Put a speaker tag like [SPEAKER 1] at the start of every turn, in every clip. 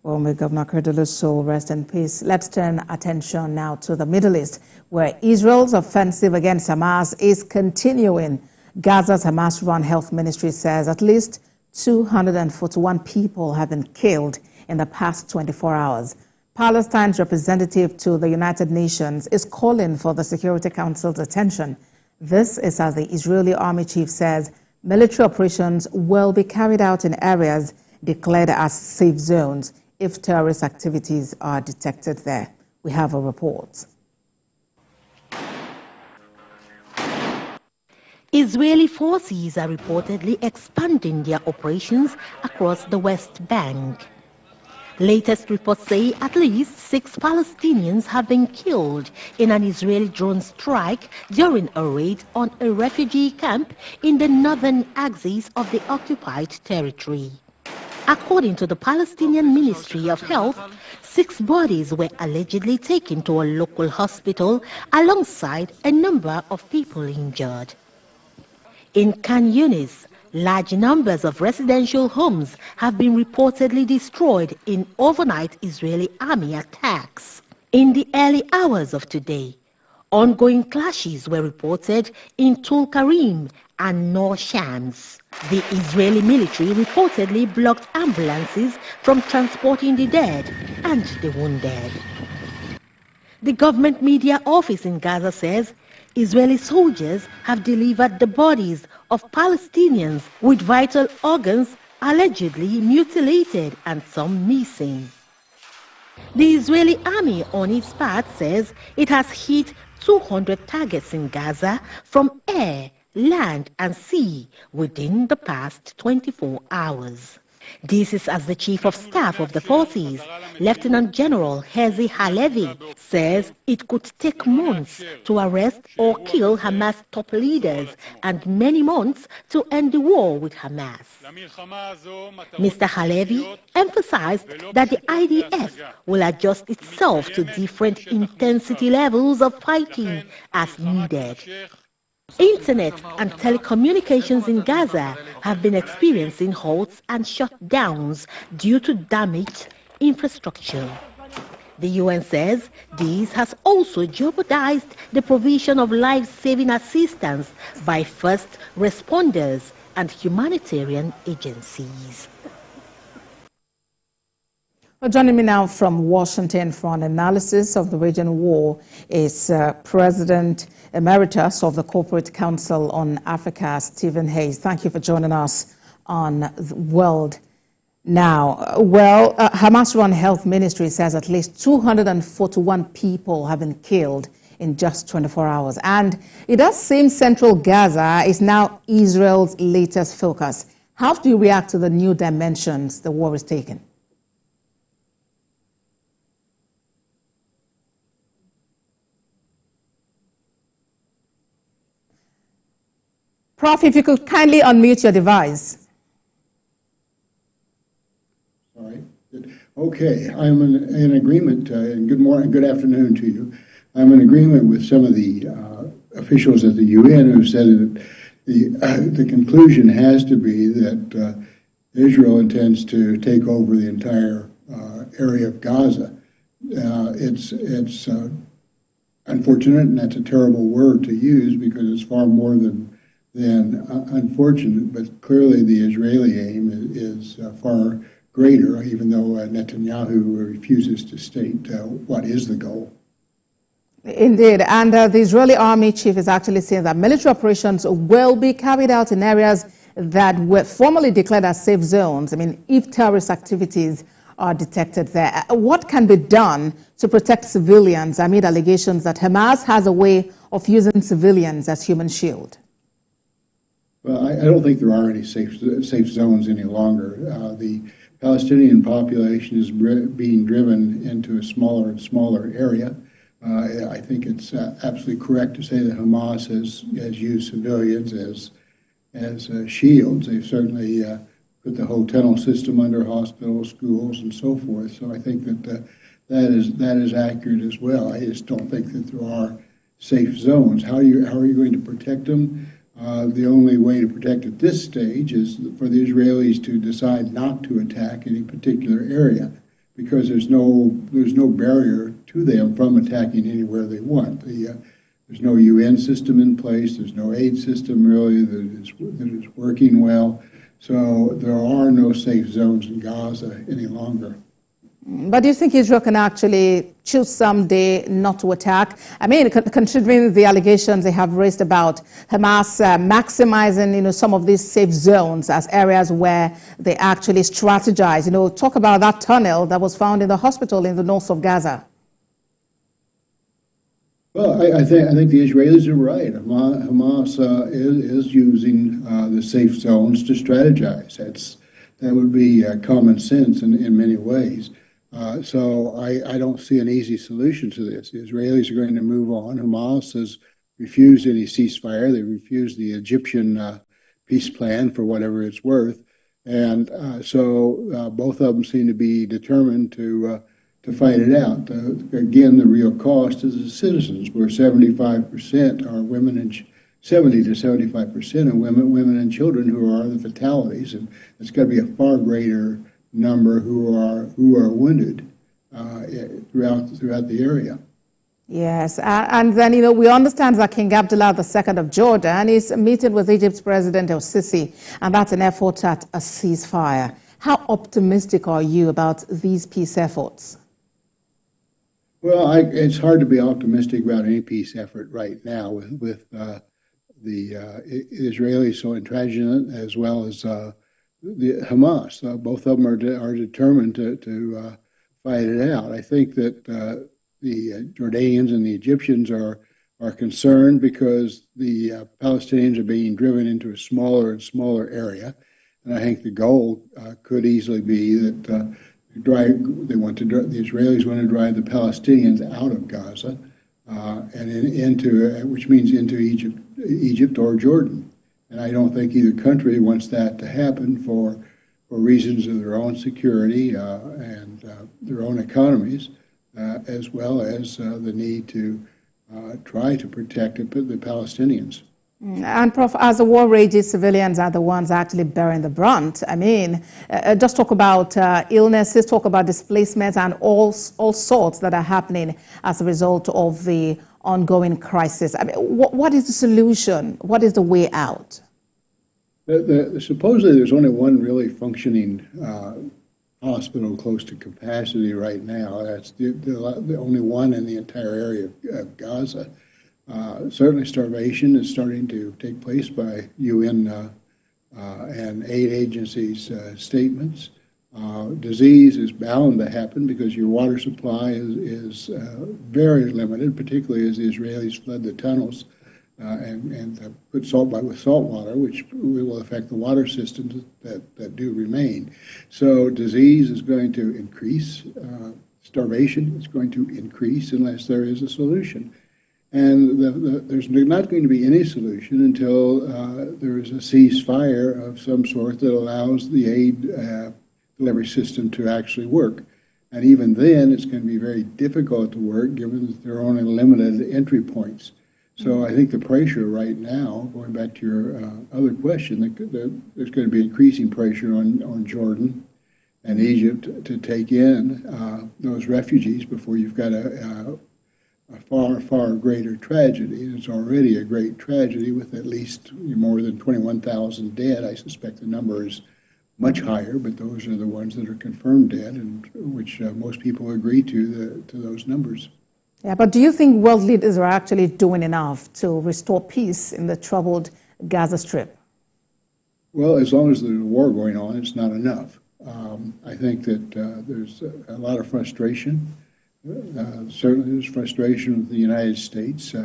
[SPEAKER 1] Well, may Governor Kurdulu's soul rest in peace. Let's turn attention now to the Middle East, where Israel's offensive against Hamas is continuing. Gaza's Hamas-run health ministry says at least 241 people have been killed in the past 24 hours. Palestine's representative to the United Nations is calling for the Security Council's attention. This is as the Israeli army chief says military operations will be carried out in areas declared as safe zones if terrorist activities are detected there. We have a report.
[SPEAKER 2] Israeli forces are reportedly expanding their operations across the West Bank. Latest reports say at least 6 Palestinians have been killed in an Israeli drone strike during a raid on a refugee camp in the northern axis of the occupied territory. According to the Palestinian Ministry of Health, 6 bodies were allegedly taken to a local hospital alongside a number of people injured. In Khan Yunis, large numbers of residential homes have been reportedly destroyed in overnight Israeli army attacks. In the early hours of today, ongoing clashes were reported in Tulkarim and Nor Shams. The Israeli military reportedly blocked ambulances from transporting the dead and the wounded. The government media office in Gaza says Israeli soldiers have delivered the bodies of Palestinians with vital organs allegedly mutilated and some missing. The Israeli army on its part says it has hit 200 targets in Gaza from air, land and sea within the past 24 hours. This is as the Chief of Staff of the forces, Lieutenant General Herzi Halevi, says it could take months to arrest or kill Hamas top leaders and many months to end the war with Hamas. Mr. Halevi emphasized that the IDF will adjust itself to different intensity levels of fighting as needed. Internet and telecommunications in Gaza have been experiencing halts and shutdowns due to damaged infrastructure. The UN says this has also jeopardized the provision of life-saving assistance by first responders and humanitarian agencies.
[SPEAKER 1] Well, joining me now from Washington for an analysis of the region war is President Emeritus of the Corporate Council on Africa, Stephen Hayes. Thank you for joining us on World Now. Well, Hamas-run health ministry says at least 241 people have been killed in just 24 hours. And it does seem central Gaza is now Israel's latest focus. How do you react to the new dimensions the war is taking? Prof, if you could kindly unmute your device.
[SPEAKER 3] Sorry. Okay, I'm in agreement, and good morning, good afternoon to you. I'm in agreement with some of the officials at the UN who said that the conclusion has to be that Israel intends to take over the entire area of Gaza. It's unfortunate, and that's a terrible word to use because it's far more than unfortunate, but clearly the Israeli aim is far greater, even though Netanyahu refuses to state what is the goal.
[SPEAKER 1] Indeed, and the Israeli army chief is actually saying that military operations will be carried out in areas that were formerly declared as safe zones. I mean, if terrorist activities are detected there. What can be done to protect civilians amid allegations that Hamas has a way of using civilians as human shield?
[SPEAKER 3] Well, I don't think there are any safe zones any longer. The Palestinian population is being driven into a smaller and smaller area. I think it's absolutely correct to say that Hamas has used civilians as shields. They've certainly put the whole tunnel system under hospitals, schools, and so forth. So I think that that is accurate as well. I just don't think that there are safe zones. How are you going to protect them? The only way to protect at this stage is for the Israelis to decide not to attack any particular area. because there's no barrier to them from attacking anywhere they want. There's no UN system in place. There's no aid system really that is working well. So there are no safe zones in Gaza any longer.
[SPEAKER 1] But do you think Israel can actually choose someday not to attack? I mean, considering the allegations they have raised about Hamas maximizing, some of these safe zones as areas where they actually strategize. Talk about that tunnel that was found in the hospital in the north of Gaza.
[SPEAKER 3] Well, I think the Israelis are right. Hamas is using the safe zones to strategize. That would be common sense in many ways. So I don't see an easy solution to this. The Israelis are going to move on. Hamas has refused any ceasefire. They refused the Egyptian peace plan for whatever it's worth. And so both of them seem to be determined to fight it out. Again, the real cost is the citizens, where 75% are women and 70 to 75% of women and children who are the fatalities, and it's got to be a far greater number who are wounded throughout the area.
[SPEAKER 1] Yes, and then we understand that King Abdullah II of Jordan is meeting with Egypt's President El-Sisi, and that's an effort at a ceasefire. How optimistic are you about these peace efforts?
[SPEAKER 3] Well, it's hard to be optimistic about any peace effort right now with the Israelis so intransigent as well as the Hamas. Both of them are determined to fight it out. I think that the Jordanians and the Egyptians are concerned because the Palestinians are being driven into a smaller and smaller area, and I think the goal could easily be that. The Israelis want to drive the Palestinians out of Gaza and which means into Egypt or Jordan. And I don't think either country wants that to happen for reasons of their own security and their own economies, as well as the need to try to protect the Palestinians.
[SPEAKER 1] And Prof, as the war rages, civilians are the ones actually bearing the brunt. I mean, just talk about illnesses, talk about displacements and all sorts that are happening as a result of the ongoing crisis. I mean, what is the solution? What is the way out?
[SPEAKER 3] Supposedly there's only one really functioning hospital close to capacity right now. That's the only one in the entire area of Gaza. Certainly starvation is starting to take place by UN and aid agencies' statements. Disease is bound to happen because your water supply is very limited, particularly as the Israelis flood the tunnels and put with salt water, which will affect the water systems that do remain. So disease is going to increase. Starvation is going to increase unless there is a solution. And there's not going to be any solution until there is a ceasefire of some sort that allows the aid delivery system to actually work. And even then, it's going to be very difficult to work given that there are only limited entry points. So I think the pressure right now, going back to your other question, there's going to be increasing pressure on Jordan and Egypt to take in those refugees before you've got a far, far greater tragedy. It's already a great tragedy with at least more than 21,000 dead. I suspect the number is much higher, but those are the ones that are confirmed dead, and which most people agree to those numbers.
[SPEAKER 1] Yeah, but do you think world leaders are actually doing enough to restore peace in the troubled Gaza Strip?
[SPEAKER 3] Well, as long as there's a war going on, it's not enough. I think that there's a lot of frustration. Certainly there's frustration with the United States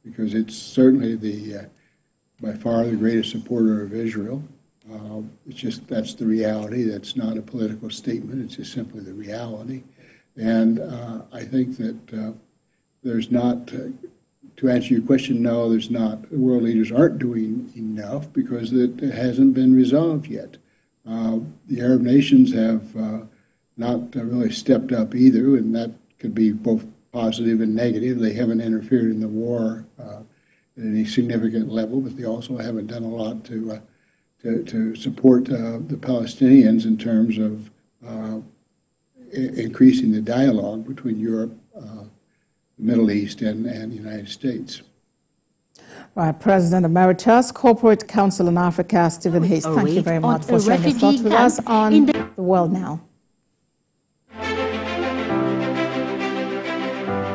[SPEAKER 3] because it's certainly by far the greatest supporter of Israel. It's just that's the reality. That's not a political statement. It's just simply the reality. And I think that there's not, to answer your question, no, there's not. World leaders aren't doing enough because it hasn't been resolved yet. The Arab nations have not really stepped up either, and that could be both positive and negative. They haven't interfered in the war at any significant level, but they also haven't done a lot to support the Palestinians in terms of increasing the dialogue between Europe, the Middle East, and the United States.
[SPEAKER 1] Right, President Emeritus, Corporate Council on Africa, Stephen Hayes, thank you very much for sharing your thoughts with us on The World Now.